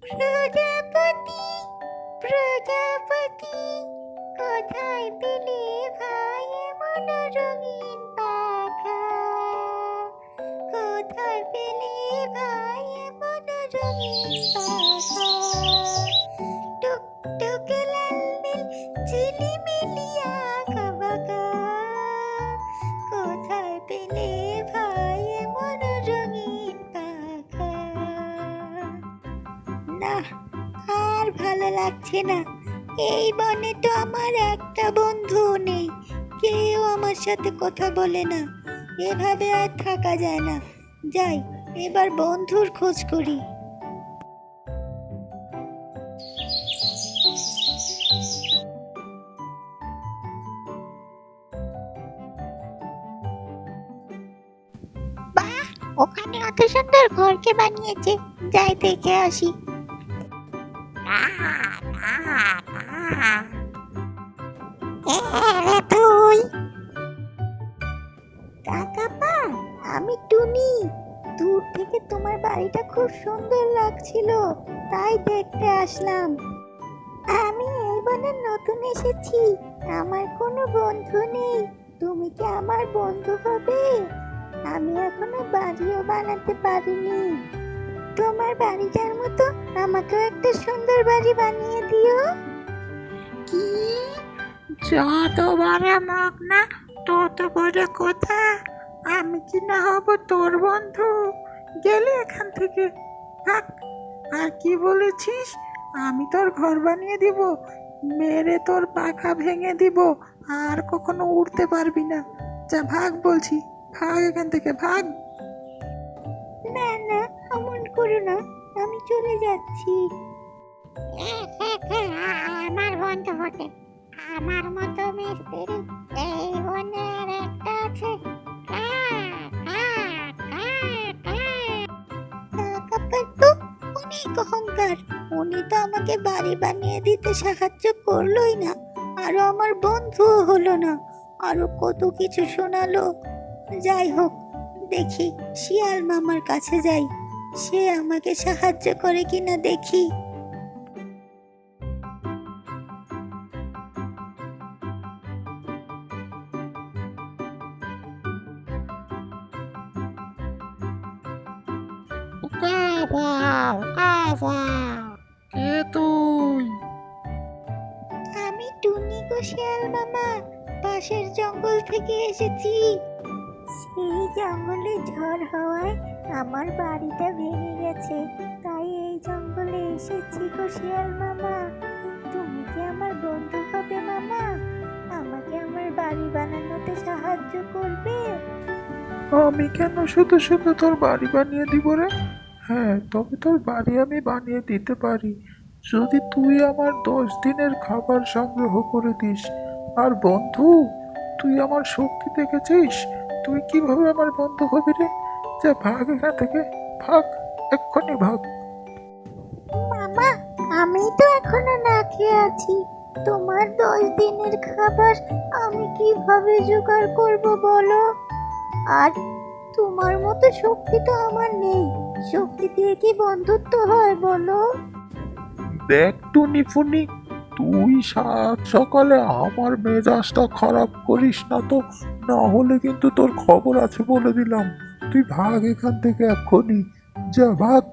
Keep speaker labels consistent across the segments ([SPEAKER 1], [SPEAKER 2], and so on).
[SPEAKER 1] প্রজাপতি প্রজাপতি, কোথায় পেলে ভাই এমন রঙিন পাখা? কোথায় পেলে ভাই এমন রঙিন পাখা? টুকটুকে লাল নীল ঝিলিমিলি আঁকা বাঁকা, কোথায় পেলে ভাই এমন রঙিন পাখা? না, আর ভালো লাগছে না। এই বনে তো আমার একটা বন্ধু নেই, কেউ আমার সাথে কথা বলে না। এভাবে আর থাকা যায় না। যাই, এবার বন্ধুর খোঁজ করি। বাহ, ওখানে অত সুন্দর ঘর কে বানিয়েছে, যাই দেখে আসি। তুই কাকাপা, আমি টুনি। দূর থেকে তোমার বাড়িটা খুব সুন্দর লাগছিল, তাই দেখতে আসলাম। আমি এই বনে নতুন এসেছি, আমার কোনো বন্ধু নেই। তুমি কি আমার বন্ধু হবে? আমি এখনো বাড়িও বানাতে পারিনি। তোমার বাড়িটার মতো আমাকেও একটা সুন্দর বাড়ি বানিয়ে দিও। কি? যত বড় মুখ না তত বড় কথা। আমি কি না হব তোর বন্ধু? গেলে এখান থেকে, থাক। আর কি বলেছিস? আমি তোর ঘর বানিয়ে দিব, মেরে তোর পাখা ভেঙে দিব, আর কখনো উড়তে পারবি না। যা, ভাগ বলছি, ভাগ এখান থেকে, ভাগ। না না, এমন করো না, আমি চলে যাচ্ছি। আমার বন্ধু হতে আমার মতো মিস্ত্রি এই বনে আর একটা আছে। কাকার তো অনেক অহংকার। উনি তো আমাকে বাড়ি বানিয়ে দিতে সাহায্য করলোই না, আরো আমার বন্ধু হলো না, আরো কত কিছু শোনালো। যাই হোক, দেখি শিয়াল মামার কাছে যাই, সে আমাকে সাহায্য করে কিনা দেখি।
[SPEAKER 2] কে তুই?
[SPEAKER 1] আমি টুনি গো শিয়াল মামা, পাশের জঙ্গল থেকে এসেছি। সেই জঙ্গলে ঝড় হওয়ায় আমার বাড়িটা ভেঙে গেছে, তাই এই জঙ্গলে এসেছি গো শিয়াল মামা। তুমি কি আমার বন্ধু হবে মামা? আমাকে আমার বাড়ি বানানোতে সাহায্য করবে?
[SPEAKER 2] আমি কেন শুধু শুধু তোর বাড়ি বানিয়ে দিব রে? হ্যাঁ, তবে তোর বাড়ি আমি বানিয়ে দিতে পারি যদি তুই আমার 10 দিনের খাবার সংগ্রহ করে দিস। আর বন্ধু, তুই আমার শক্তি দেখেছিস? তুই কিভাবে আমার বন্ধু হবি রে? যা, ভাগ এখান থেকে, ভাগ, এক্ষুনি ভাগ।
[SPEAKER 1] মামা, আমি তো এখনো না খেয়ে আছি। তোমার 10 দিনের খাবার আমি কিভাবে জোগাড় করব বলো? আর তোমার মতো শক্তি তো আমার নেই। শক্তি দিয়ে কি বন্ধুত্ব হয় বলো?
[SPEAKER 2] দেখ টুনি ফুনি, তুই সাত সকালে আমার মেজাজটা খারাপ করিস না তো, না হলে কিন্তু তোর খবর আছে বলে দিলাম। তুই ভাগ এখান থেকে এক্ষুনি, যা ভাগ।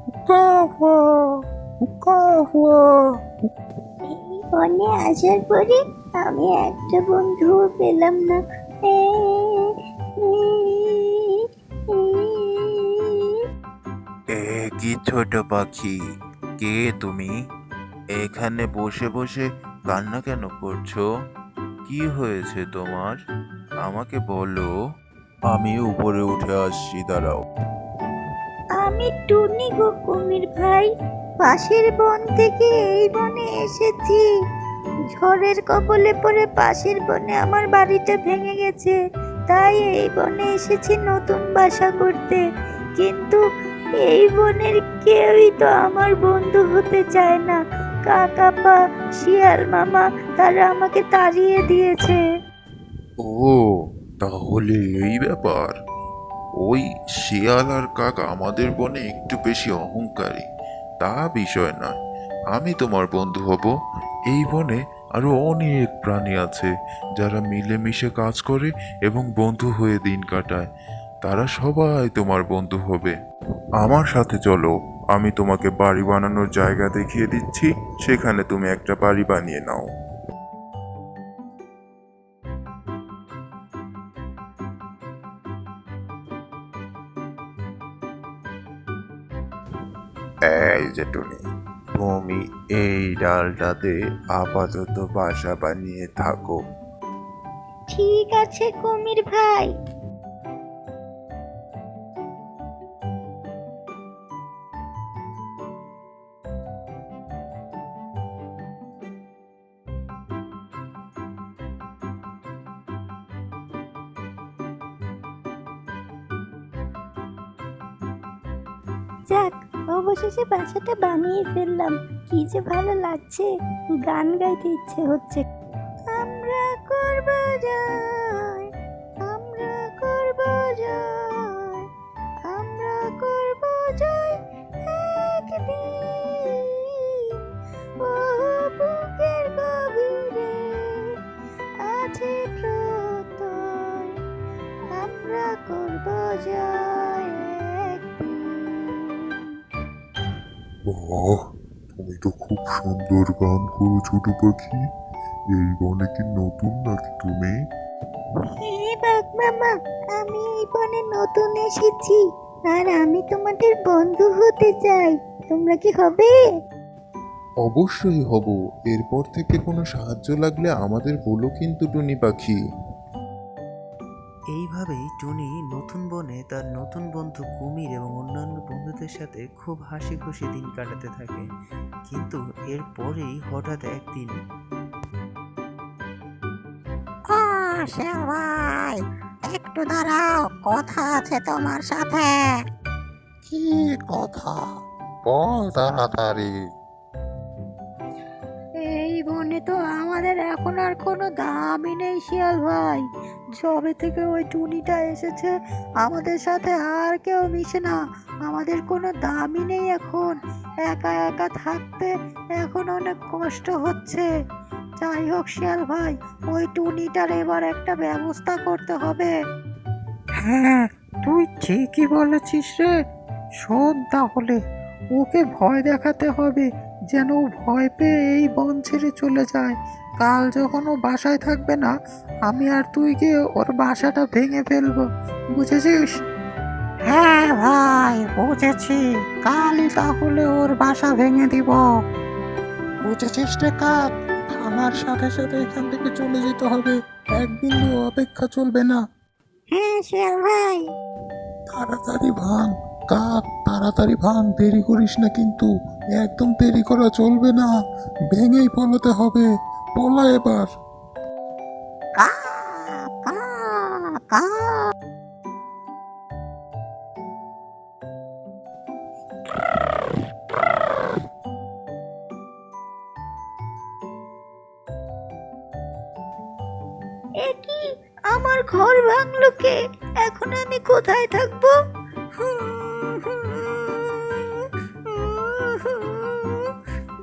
[SPEAKER 2] হুকাফা, হুকাফা।
[SPEAKER 1] এই বনে আসার পরে আমি একটা বন্ধুও পেলাম না। এ, এ, এ।
[SPEAKER 3] এ কি ছোট পাখি, কে তুমি? এখানে বসে বসে কান্না কেন করছো? কি হয়েছে তোমার? আমাকে বলো, আমি উপরে উঠে আসছি, দাঁড়াও।
[SPEAKER 1] আমি টুনি গো কুমির ভাই, পাশের বন থেকে এই বনে এসেছি। ঝড়ের কবলে পড়ে পাশের বনে আমার বাড়িটা ভেঙে গেছে, তাই এই বনে এসেছি নতুন বাসা করতে। কিন্তু এই বনের কেউই তো আমার বন্ধু হতে চায় না। কাকাপা, শিয়াল মামা, তারা আমাকে তাড়িয়ে দিয়েছে।
[SPEAKER 3] ও, তাহলে এই ব্যাপার। ওই শিয়াল আর কাক আমাদের বনে একটু বেশি অহংকারী। তা বিষয় নয়, আমি তোমার বন্ধু হব। এই বনে আরো অনেক প্রাণী আছে যারা মিলেমিশে কাজ করে এবং বন্ধু হয়ে দিন কাটায়। তারা সবাই তোমার বন্ধু হবে। আমার সাথে চলো, আমি তোমাকে বাড়ি বানানোর জায়গা দেখিয়ে দিচ্ছি, সেখানে তুমি একটা বাড়ি বানিয়ে নাও। এই যে টুনি, তুমি এই ডালটাতে আপাতত বাসা বানিয়ে থাকো।
[SPEAKER 1] ঠিক আছে কুমির ভাই। যাক, অবশেষে বাসাটা বানিয়ে ফেললাম। কি যে ভালো লাগছে, গান গাইতে ইচ্ছে হচ্ছে। আমরা করব জয়, আমরা করব জয়, আমরা করব জয় একদিন। ও বুকের গভীরে আছে প্রত্যয়, আমরা করব জয় একদিন।
[SPEAKER 2] বাহ, তুমি তো খুব সুন্দর গান করো ছোট পাখি। এই বনে কি নতুন নাকি তুমি?
[SPEAKER 1] হ্যাঁ বাঘ মামা, আমি এই বনে নতুন এসেছি আর আমি তোমাদের বন্ধু হতে চাই। তোমরা কি হবে?
[SPEAKER 3] অবশ্যই হব। এরপর থেকে কোনো সাহায্য লাগলে আমাদের বলো কিন্তু টুনি পাখি।
[SPEAKER 4] এইভাবেই টুনি নতুন বনে তার নতুন বন্ধু কুমির এবং অন্যান্য বন্ধুদের সাথে খুব হাসি খুশি দিন কাটাতে থাকে। কিন্তু এরপরেই হঠাৎ একদিন
[SPEAKER 1] শিয়াল ভাই, একটু দাঁড়াও, কথা আছে তোমার সাথে।
[SPEAKER 2] কি কথা? বল তাড়াতাড়ি।
[SPEAKER 1] এই বনে তো আমাদের এখন আর কোনো দামই নেই শিয়াল ভাই। যবে থেকে ওই টুনিটা এসেছে আমাদের সাথে আর কেউ মিশে না। আমাদের কোনো দামই নেই এখন। একা একা থাকতে এখন অনেক কষ্ট হচ্ছে। যাই হোক শিয়াল ভাই, ওই টুনিটার এবার একটা ব্যবস্থা করতে হবে।
[SPEAKER 5] হ্যাঁ, তুই ঠিকই বলেছিস রে। শোন তাহলে, ওকে ভয় দেখাতে হবে যেন ও ভয় পেয়ে এই বন ছেড়ে চলে যায়। কাল যখন ও বাসায় থাকবে না, আমি আর তুই গিয়ে ওর বাসাটা ভেঙে ফেলবো, বুঝেছিস? হ্যাঁ ভাই, বুঝেছি। কালই তাহলে ওর বাসা ভেঙে দিব। বুঝেছিস রে কাক? আমার সাথে সাথে এখান থেকে চলে যেতে হবে। একদিন অপেক্ষা চলবে না।
[SPEAKER 1] হ্যাঁ শিয়াল ভাই।
[SPEAKER 2] তাড়াতাড়ি ভাঙ কাক, তাড়াতাড়ি ভাঙ, দেরি করিস না কিন্তু। একদম দেরি করা চলবে না, ভেঙেই পলাতে হবে। পলা এবার।
[SPEAKER 1] কা কা কা। এ কি, আমার ঘর ভাঙলো কে? এখন আমি কোথায় থাকবো?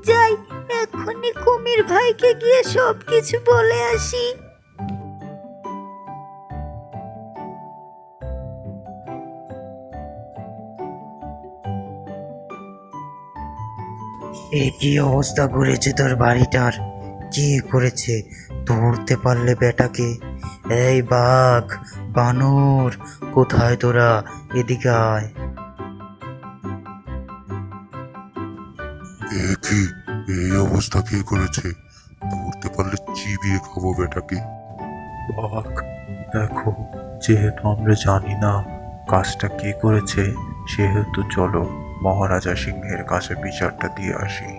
[SPEAKER 1] যাই, এক্ষুনি কুমির ভাইকে গিয়ে সব কিছু বলে আসি।
[SPEAKER 4] এ কি অবস্থা করেছে তোর বাড়িটার? কি করেছে? ধরতে পারলে বেটাকে? এই বাঘ, বানর, কোথায় তোরা? এদিকে আয়।
[SPEAKER 2] এ কি, এই অবস্থা কে করেছে? ধরতে পারলে চিবিয়ে খাবো বেটাকে।
[SPEAKER 6] বাঘ, দেখো, যেহেতু আমরা জানি না কাজটা কে করেছে, সেহেতু চলো মহারাজা সিংহের কাছে বিচারটা দিয়ে আসি।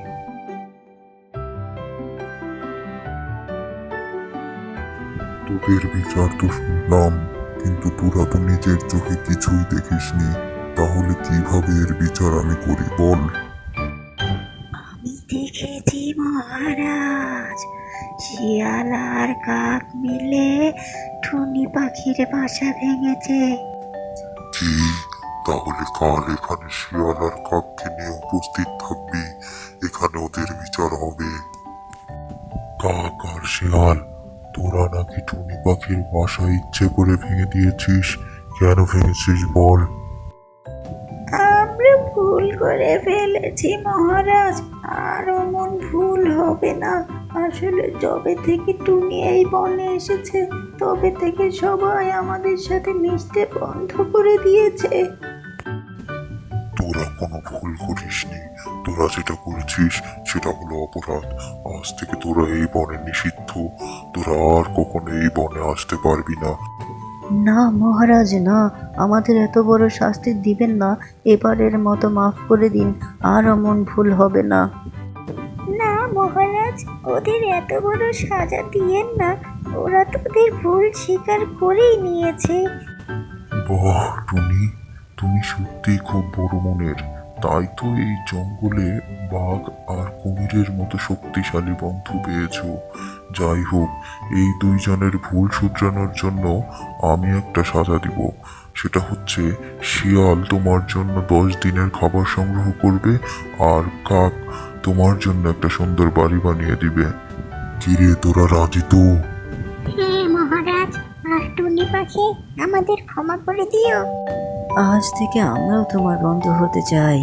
[SPEAKER 2] তোদের বিচার তো শুনলাম, কিন্তু তোরা তো নিজের চোখে কিছুই দেখিসনি। তাহলে কিভাবে এর বিচার আমি করি বল?
[SPEAKER 1] আমি দেখেছি মহারাজ, শিয়াল আর কাক মিলে টুনি পাখির বাসা ভেঙেছে।
[SPEAKER 2] কি,
[SPEAKER 6] তাহলে কাল এখানে শিয়াল আর কাককে নিয়ে উপস্থিত থাকবি, এখানে ওদের বিচার হবে। কাক আর শিয়াল, তোরা নাকি টুনি পাখির বাসা ইচ্ছে করে ভেঙে দিয়েছিস। কেন ভেঙেছিস বল?
[SPEAKER 1] আমরা ভুল করে ফেলেছি মহারাজ, আর অমন ভুল হবে না। আসলে যবে থেকে টুনি এই বনে এসেছে তবে থেকে সবাই আমাদের সাথে মিশতে বন্ধ করে দিয়েছে।
[SPEAKER 6] তোরা কোনো ভুল করিসনি, তোরা যেটা করেছিস সেটা হলো অপরাধ। আজ থেকে তোরা এই বনে নিষিদ্ধ, তোরা আর কখনো এই বনে আসতে পারবি না।
[SPEAKER 1] না মহারাজ, না, আমাদের এত বড় শাস্তি দিবেন না। এবারের মতো মাফ করে দিন, আর অমন ভুল হবে না। না মহারাজ, ওদের এত বড় সাজা দিয়েন না, ওরা তো ওদের ভুল স্বীকার করেই নিয়েছে।
[SPEAKER 6] বাহ টুনি, তুমি সত্যিই খুব বড় মনের। তাই তো এই জঙ্গলে বাঘ আর কুমিরের মতো শক্তিশালী বন্ধু পেয়েছো। যাই হোক, এই দুইজনের ভুল শুধরানোর জন্য আমি একটা সাজা দিব। সেটা হচ্ছে শিয়াল তোমার জন্য 10 দিনের খাবার সংগ্রহ করবে, আর কাক তোমার জন্য একটা সুন্দর বাড়ি বানিয়ে দিবে। কিরে, তোরা রাজি তো?
[SPEAKER 1] হ্যাঁ মহারাজ, আর টুনি পাখি, আমাদের ক্ষমা করে দিও। আজ থেকে আমরাও তোমার বন্ধু হতে চাই।